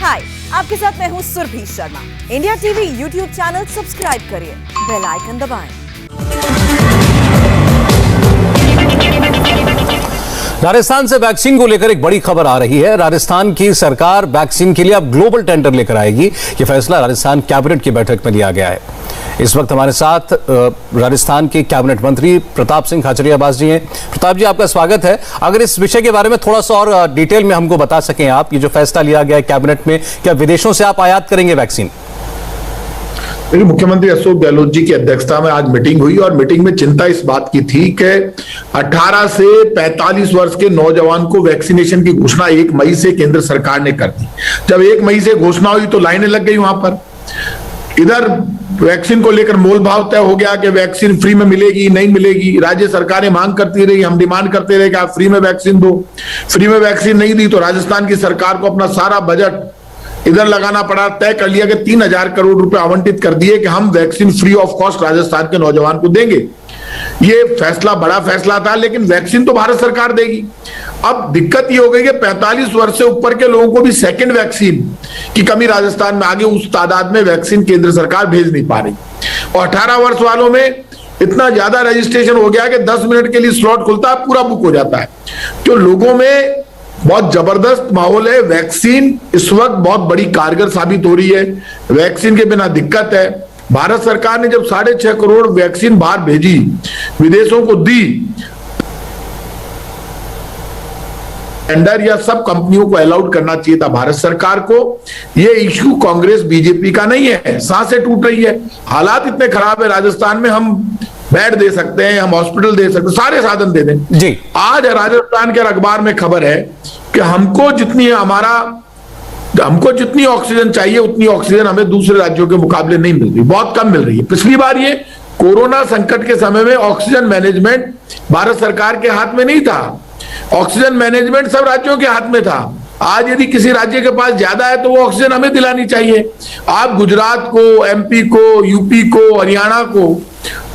हाय, आपके साथ मैं हूँ Surabhi Sharma. India TV YouTube channel subscribe करिए, बेल आइकन दबाएं। राजस्थान से वैक्सीन को लेकर एक बड़ी खबर आ रही है। राजस्थान की सरकार वैक्सीन के लिए अब ग्लोबल टेंडर लेकर आएगी। यह फैसला राजस्थान कैबिनेट की बैठक में लिया गया है। इस वक्त हमारे साथ राजस्थान के कैबिनेट मंत्री प्रताप सिंह खाचरियावास जी हैं। प्रताप जी, आपका स्वागत है। अगर इस विषय के बारे में थोड़ा सा और डिटेल में हमको बता सकें आप, ये जो फैसला लिया गया है कैबिनेट में, क्या विदेशों से आप आयात करेंगे वैक्सीन? देखिए, मुख्यमंत्री अशोक गहलोत जी की अध्यक्षता में आज मीटिंग हुई और मीटिंग में चिंता इस बात की थी कि 18 से 45 वर्ष के नौजवान को वैक्सीनेशन की घोषणा 1 मई से केंद्र सरकार ने कर दी। जब 1 मई से घोषणा हुई तो लाइनें लग गई वहां पर। इधर वैक्सीन को लेकर मोल भाव तय हो गया कि वैक्सीन फ्री में मिलेगी, नहीं मिलेगी। राज्य सरकारें मांग करती रही, हम डिमांड करते रहे कि आप फ्री में वैक्सीन दो। फ्री में वैक्सीन नहीं दी तो राजस्थान की सरकार को अपना सारा बजट इधर लगाना पड़ा। तय कर लिया कि 3000 करोड़ रुपए आवंटित कर दिए कि हम vaccine free of cost Rajasthan के नौजवान को देंगे। ये फैसला बड़ा फैसला था, लेकिन वैक्सीन तो भारत सरकार देगी। अब दिक्कत ये हो गई कि 45 वर्ष से ऊपर के लोगों को भी सेकंड वैक्सीन की कमी राजस्थान में आगे उस तादाद में वैक्सीन केंद्र सरकार भेज नहीं पा रही। और 18 वर्ष वालों में इतना ज्यादा रजिस्ट्रेशन हो गया कि 10 मिनट के लिए स्लॉट खुलता है, पूरा बुक हो जाता है। तो लोगों में बहुत जबरदस्त माहौल है। वैक्सीन इस वक्त बहुत बड़ी कारगर साबित हो रही है। वैक्सीन के बिना दिक्कत है। भारत सरकार ने जब 6.5 करोड़ वैक्सीन बाहर भेजी, विदेशों को दी, टेंडर या सब कंपनियों को अलाउड करना चाहिए था भारत सरकार को। ये इश्यू कांग्रेस बीजेपी का नहीं है। सांसें टूट रही है, हालात इतने खराब है राजस्थान में। हम बेड दे सकते हैं, हम हॉस्पिटल दे सकते हैं, सारे साधन दे दें जी। आज राजस्थान के अखबार में खबर है कि हमको जितनी ऑक्सीजन चाहिए उतनी ऑक्सीजन हमें दूसरे राज्यों के मुकाबले नहीं मिल रही, बहुत कम मिल रही है। पिछली बार ये कोरोना संकट के समय में ऑक्सीजन मैनेजमेंट भारत सरकार के हाथ में नहीं था। ऑक्सीजन मैनेजमेंट सब राज्यों के हाथ में था। आज यदि किसी राज्य के पास ज्यादा है तो वो ऑक्सीजन हमें दिलानी चाहिए। आप गुजरात को, एमपी को, यूपी को, हरियाणा को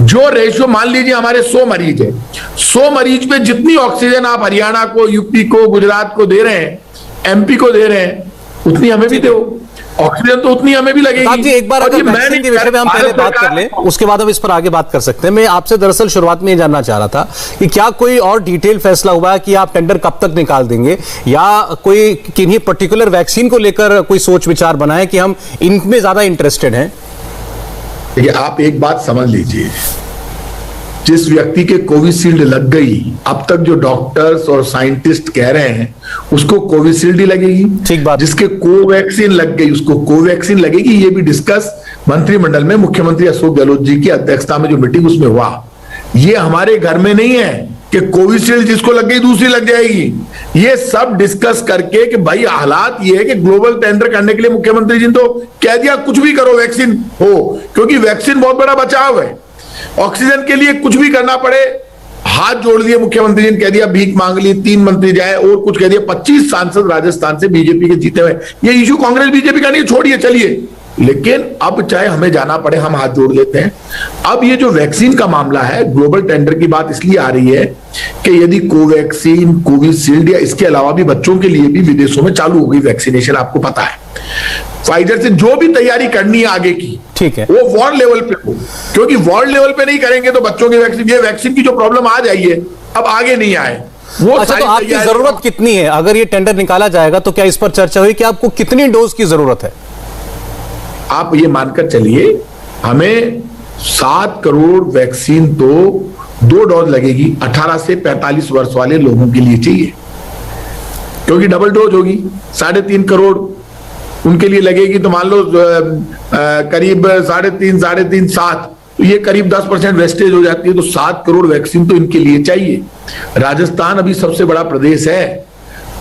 जो रेशियो मान लीजिए, हमारे 100 मरीज है, 100 मरीज पे जितनी ऑक्सीजन आप हरियाणा को, यूपी को, गुजरात को दे रहे हैं, एमपी को दे रहे हैं, उतनी हमें भी दो। ऑक्सीजन तो उतनी हमें भी लगेगी। जी, एक बार अगर वैक्सीन के विषय में हम पहले बात कर लें, उसके बाद हम इस पर आगे बात कर सकते हैं। मैं आपसे दरअसल शुरुआत में ये जानना चाह रहा था कि क्या कोई और डिटेल फैसला हुआ है कि आप टेंडर कब तक निकाल देंगे, या कोई किन्हीं पर्टिकुलर वैक्सीन को लेकर कोई सोच विचार बनाए कि हम इनमें ज्यादा इंटरेस्टेड हैं? देखिए, आप एक बात समझ लीजिए, जिस व्यक्ति के कोविशील्ड लग गई, अब तक जो डॉक्टर्स और साइंटिस्ट कह रहे हैं उसको कोविशील्ड ही लगेगी। ठीक बात। जिसके कोवैक्सीन लग गई उसको कोवैक्सीन लगेगी। ये भी डिस्कस मंत्रिमंडल में मुख्यमंत्री अशोक गहलोत जी की अध्यक्षता में जो मीटिंग उसमें हुआ। ये हमारे घर में नहीं है कि कोविशील्ड जिसको लग गई दूसरी लग जाएगी। ये सब डिस्कस करके कि भाई हालात ये है कि ग्लोबल टेंडर करने के लिए मुख्यमंत्री जी ने तो कह दिया कुछ भी करो वैक्सीन हो, क्योंकि वैक्सीन बहुत बड़ा बचाव है। ऑक्सीजन के लिए कुछ भी करना पड़े, हाथ जोड़ दिए मुख्यमंत्री जी ने, कह दिया भीख मांग ली, 3 मंत्री जाए और कुछ कह दिया। 25 सांसद राजस्थान से बीजेपी के जीते हुए। ये इशू कांग्रेस बीजेपी का नहीं, छोड़िए चलिए, लेकिन अब चाहे हमें जाना पड़े हम हाथ जोड़ लेते हैं। अब ये जो वैक्सीन का मामला है, ग्लोबल टेंडर की बात इसलिए आ रही है कि यदि कोवैक्सीन, कोविशील्ड या इसके अलावा भी बच्चों के लिए भी विदेशों में चालू हो गई वैक्सीनेशन, आपको पता है। फाइजर से जो भी तैयारी करनी है आगे की, ठीक है, वो वर्ल्ड लेवल पे हो, क्योंकि वर्ल्ड लेवल पे नहीं करेंगे तो बच्चों की वैक्सीन, ये वैक्सीन की जो प्रॉब्लम आ जाइए अब आगे नहीं आए वो। अच्छा, तो आपकी जरूरत कितनी है? अगर ये टेंडर निकाला जाएगा तो क्या इस पर चर्चा हुई कि आपको कितनी डोज की जरूरत है? आप ये मानकर चलिए, हमें 7 करोड़ वैक्सीन तो 2 डोज लगेगी 18 से 45 वर्ष वाले लोगों के लिए चाहिए, क्योंकि डबल डोज होगी। 3.5 करोड़ उनके लिए लगेगी, तो मान लो करीब 3.5 7, तो ये करीब 10% वेस्टेज हो जाती है। तो 7 करोड़ वैक्सीन तो इनके लिए चाहिए। राजस्थान अभी सबसे बड़ा प्रदेश है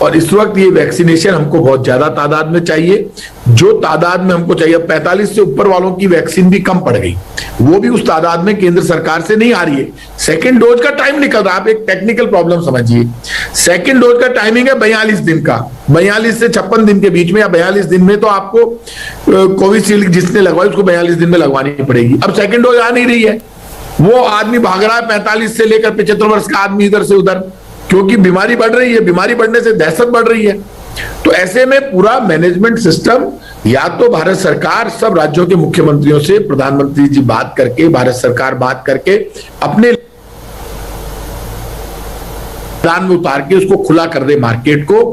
और इस वक्त ये वैक्सीनेशन हमको बहुत ज्यादा तादाद में चाहिए। जो तादाद में हमको चाहिए, 45 से ऊपर वालों की वैक्सीन भी कम पड़ गई, वो भी उस तादाद में केंद्र सरकार से नहीं आ रही है। सेकंड डोज का टाइम निकल रहा है। आप एक टेक्निकल प्रॉब्लम समझिए, सेकंड डोज का टाइमिंग है 42 दिन का, 42 से 56 दिन के बीच में, या 42 दिन में तो आपको कोविशील्ड जिसने लगवाई उसको 42 दिन में लगवानी पड़ेगी। अब सेकंड डोज आ नहीं रही है, वो आदमी भाग रहा है 45 से लेकर 75 वर्ष का आदमी इधर से उधर, क्योंकि बीमारी बढ़ रही है। बीमारी बढ़ने से दहशत बढ़ रही है। तो ऐसे में पूरा मैनेजमेंट सिस्टम या तो भारत सरकार सब राज्यों के मुख्यमंत्रियों से प्रधानमंत्री जी बात करके, भारत सरकार बात करके अपने दान में उतार के उसको खुला कर दे मार्केट को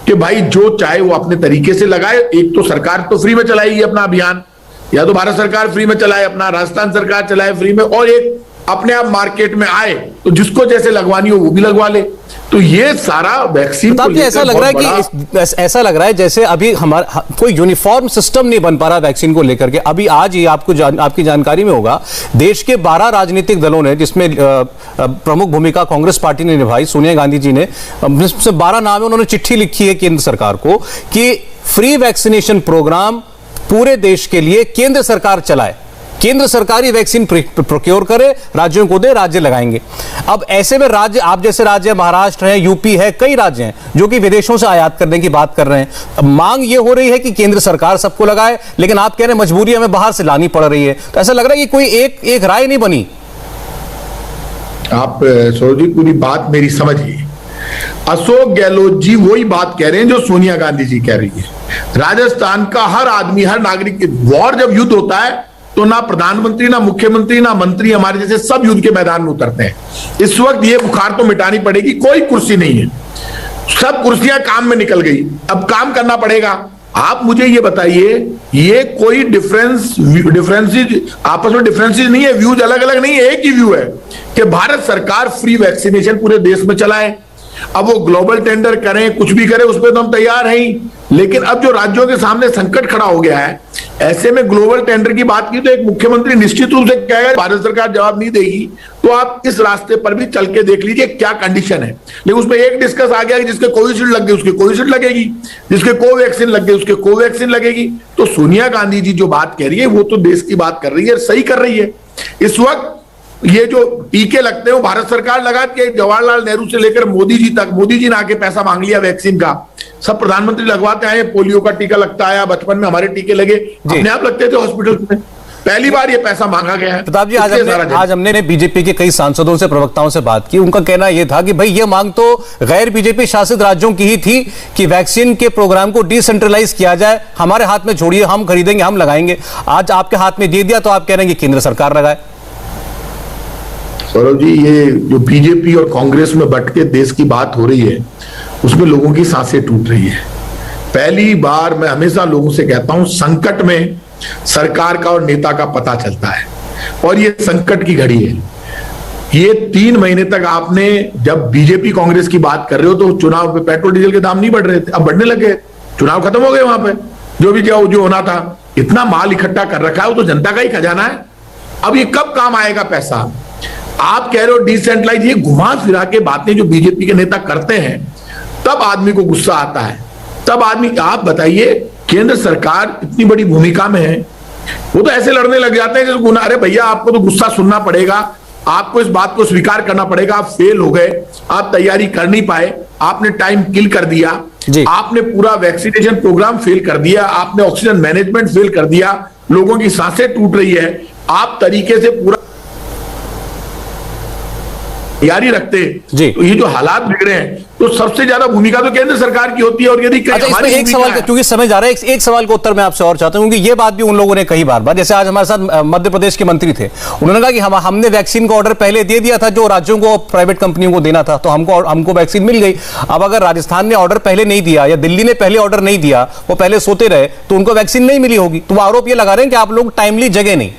कि भाई जो चाहे वो अपने तरीके से लगाए। एक तो सरकार तो फ्री में चलाएगी अपना अभियान, या तो भारत सरकार फ्री में चलाए अपना, राजस्थान सरकार चलाए फ्री में, और एक अपने आप मार्केट में आए तो जिसको जैसे लगवानी हो वो भी लगवा ले। तो ये सारा वैक्सीन को लेकर ऐसा लग रहा है कि ऐसा लग रहा है जैसे अभी हमारा कोई यूनिफॉर्म सिस्टम नहीं बन पा रहा वैक्सीन को लेकर के। अभी आज ही आपकी जानकारी में होगा, देश के 12 राजनीतिक दलों ने, जिसमें प्रमुख भूमिका कांग्रेस पार्टी ने निभाई, सोनिया गांधी जी ने, 12 नाम है, उन्होंने चिट्ठी लिखी है केंद्र सरकार को कि फ्री वैक्सीनेशन प्रोग्राम पूरे देश के लिए केंद्र सरकार चलाए, केंद्र सरकार ही वैक्सीन प्रोक्योर करे, राज्यों को दे, राज्य लगाएंगे। अब ऐसे में राज्य, आप जैसे राज्य महाराष्ट्र है, यूपी है, कई राज्य हैं जो कि विदेशों से आयात करने की बात कर रहे हैं। अब मांग ये हो रही है कि केंद्र सरकार सबको लगाए, लेकिन आप कह रहे हैं मजबूरी हमें बाहर से लानी पड़ रही है। तो ऐसा लग रहा है कि कोई एक राय नहीं बनी। आप सौरभ जी पूरी बात मेरी समझिए। अशोक गहलोत जी वही बात कह रहे हैं जो सोनिया गांधी जी कह रही है। राजस्थान का हर आदमी, हर नागरिक, वॉर जब युद्ध होता है तो ना प्रधानमंत्री, ना मुख्यमंत्री, ना मंत्री हमारे जैसे सब युद्ध के मैदान में उतरते हैं। इस वक्त ये बुखार तो मिटानी पड़ेगी, कोई कुर्सी नहीं है, सब कुर्सियां काम में निकल गई, अब काम करना पड़ेगा। आप मुझे ये बताइए, ये कोई डिफरेंसेस आपस में डिफरेंसेस नहीं है, व्यूज अलग अलग नहीं है, एक ही व्यू है कि भारत सरकार फ्री वैक्सीनेशन पूरे देश में चलाए। अब वो ग्लोबल टेंडर करें, कुछ भी करें, उस पर तो हम तैयार हैं ही, लेकिन अब जो राज्यों के सामने संकट खड़ा हो गया है, ऐसे में ग्लोबल टेंडर की बात की तो एक मुख्यमंत्री निश्चित रूप से कहेगा भारत सरकार जवाब नहीं देगी, तो आप इस रास्ते पर भी चल के देख लीजिए क्या कंडीशन है। लेकिन उसमें एक डिस्कस आ गया कि जिसके कोविशील्ड लग गई उसके कोविशील्ड लगेगी, जिसके कोवैक्सीन लग गई उसके कोवैक्सीन लगेगी। तो सोनिया गांधी जी जो बात कह रही है वो तो देश की बात कर रही है, सही कर रही है। इस वक्त ये जो टीके लगते हैं वो भारत सरकार लगाती है, जवाहरलाल नेहरू से लेकर मोदी जी तक। मोदी जी ने आके पैसा मांग लिया वैक्सीन का, सब प्रधानमंत्री लगवाते आए, पोलियो का टीका लगता आया, बचपन में हमारे टीके लगे, अपने आप लगते थे हॉस्पिटल में, पहली बार ये पैसा मांगा गया है। प्रताप जी, आज हमने बीजेपी के कई सांसदों से, प्रवक्ताओं से बात की, उनका कहना यह था कि भाई ये मांग तो गैर बीजेपी शासित राज्यों की ही थी कि वैक्सीन के प्रोग्राम को डिसेंट्रलाइज किया जाए, हमारे हाथ में छोड़िए, हम खरीदेंगे, हम लगाएंगे। आज आपके हाथ में दे दिया तो आप कह रहे हैं कि केंद्र सरकार लगाए। सौरभ जी, ये जो बीजेपी और कांग्रेस में बट के देश की बात हो रही है उसमें लोगों की सांसें टूट रही है। पहली बार मैं हमेशा लोगों से कहता हूं, संकट में सरकार का और नेता का पता चलता है, और ये संकट की घड़ी है। ये 3 महीने तक आपने, जब बीजेपी कांग्रेस की बात कर रहे हो तो चुनाव पे पेट्रोल डीजल के दाम नहीं बढ़ रहे थे, अब बढ़ने लगे, चुनाव खत्म हो गए, वहां पे जो होना था, इतना माल इकट्ठा कर रखा है वो तो जनता का ही खजाना है। अब ये कब काम आएगा पैसा? आप कह रहे हो डिसेंट्रलाइज, ये घुमा फिरा के बातें जो बीजेपी के नेता करते हैं, तब आदमी को गुस्सा आता है, तब आदमी। आप बताइए, केंद्र सरकार इतनी बड़ी भूमिका में है, वो तो ऐसे लड़ने लग जाते हैं जैसे गुना। अरे भैया, आपको तो गुस्सा सुनना पड़ेगा, आपको इस बात को स्वीकार करना पड़ेगा, आप फेल हो गए, आप तैयारी कर नहीं पाए, आपने टाइम किल कर दिया, आपने पूरा वैक्सीनेशन प्रोग्राम फेल कर दिया, आपने ऑक्सीजन मैनेजमेंट फेल कर दिया, लोगों की सांसें टूट रही है। आप तरीके से पूरा तैयारी रखते जी, तो ये जो हालात बिगड़े हैं, तो सबसे ज्यादा भूमिका तो केंद्र सरकार की होती है। और यदि हमारी एक सवाल, क्योंकि समय जा रहा है, एक सवाल का उत्तर मैं आपसे और चाहता हूं, क्योंकि ये बात भी उन लोगों ने कही बार, जैसे आज हमारे साथ मध्य प्रदेश के मंत्री थे, उन्होंने कहा कि हमने वैक्सीन का ऑर्डर पहले दे दिया था जो राज्यों को, प्राइवेट कंपनियों को देना था, तो हमको वैक्सीन मिल गई। अब अगर राजस्थान ने ऑर्डर पहले नहीं दिया या दिल्ली ने पहले ऑर्डर नहीं दिया, वो पहले सोते रहे, तो उनको वैक्सीन नहीं मिली होगी। तो वो आरोप ये लगा रहे हैं कि आप लोग टाइमली जगह नहीं,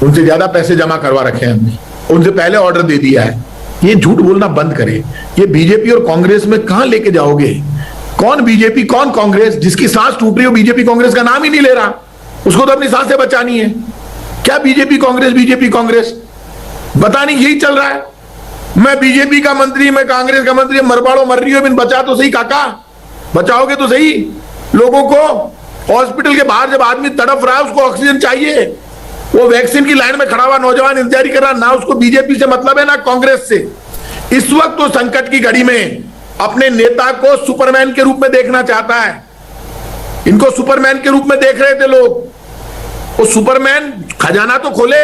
उनसे ज्यादा पैसे जमा करवा रखे हैं हमने, उनसे पहले ऑर्डर दे दिया है। ये झूठ बोलना बंद करें। ये बीजेपी और कांग्रेस में कहां लेके जाओगे? कौन बीजेपी कौन कांग्रेस? जिसकी सांस टूट रही हो बीजेपी कांग्रेस का नाम ही नहीं ले रहा, उसको तो अपनी सांसें बचानी है। क्या बीजेपी कांग्रेस बता नहीं, यही चल रहा है। मैं बीजेपी का मंत्री, मैं कांग्रेस का मंत्री, मरबाड़ो मर रही हो, बिन बचा तो सही काका, बचाओगे तो सही लोगों को। हॉस्पिटल के बाहर जब आदमी तड़प रहा है, उसको ऑक्सीजन चाहिए, वो वैक्सीन की लाइन में खड़ा हुआ नौजवान इंतजार कर रहा, ना उसको बीजेपी से मतलब है ना कांग्रेस से। इस वक्त तो संकट की घड़ी में अपने नेता को सुपरमैन के रूप में देखना चाहता है। इनको सुपरमैन के रूप में देख रहे थे लोग, वो सुपरमैन खजाना तो खोले।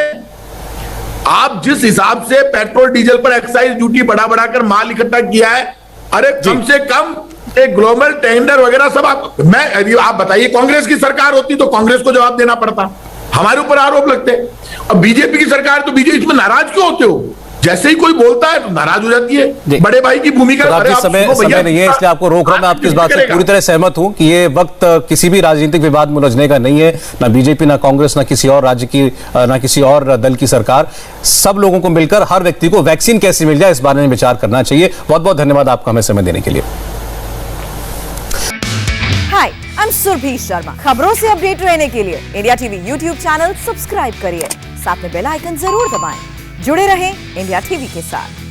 आप जिस हिसाब से पेट्रोल डीजल पर एक्साइज ड्यूटी बढ़ा बढ़ाकर माल इकट्ठा किया है, अरे कम से कम एक ग्लोबल टेंडर वगैरह सब आप बताइए, कांग्रेस की सरकार होती तो कांग्रेस को जवाब देना पड़ता, हमारे ऊपर आरोप लगते। अब बीजेपी की सरकार, तो बीजेपी इसमें नाराज क्यों होते हो? जैसे ही कोई बोलता है तो नाराज हो जाती है। बड़े भाई की भूमिका समय नहीं है, इसलिए आपको रोक रहा हूं। मैं आपकी इस बात से पूरी तरह सहमत हूं कि ये वक्त किसी भी राजनीतिक विवाद में उलझने का नहीं है, ना बीजेपी, ना कांग्रेस, ना किसी और राज्य की, ना किसी और दल की सरकार। सब लोगों को मिलकर हर व्यक्ति को वैक्सीन कैसे मिल जाए इस बारे में विचार करना चाहिए। बहुत बहुत धन्यवाद आपका हमें समय देने के लिए। हाय, आई एम सुरभि शर्मा। खबरों से अपडेट रहने के लिए India TV YouTube channel subscribe करिए, साथ में बेल आइकन जरूर दबाएं। जुड़े रहें इंडिया टीवी के साथ।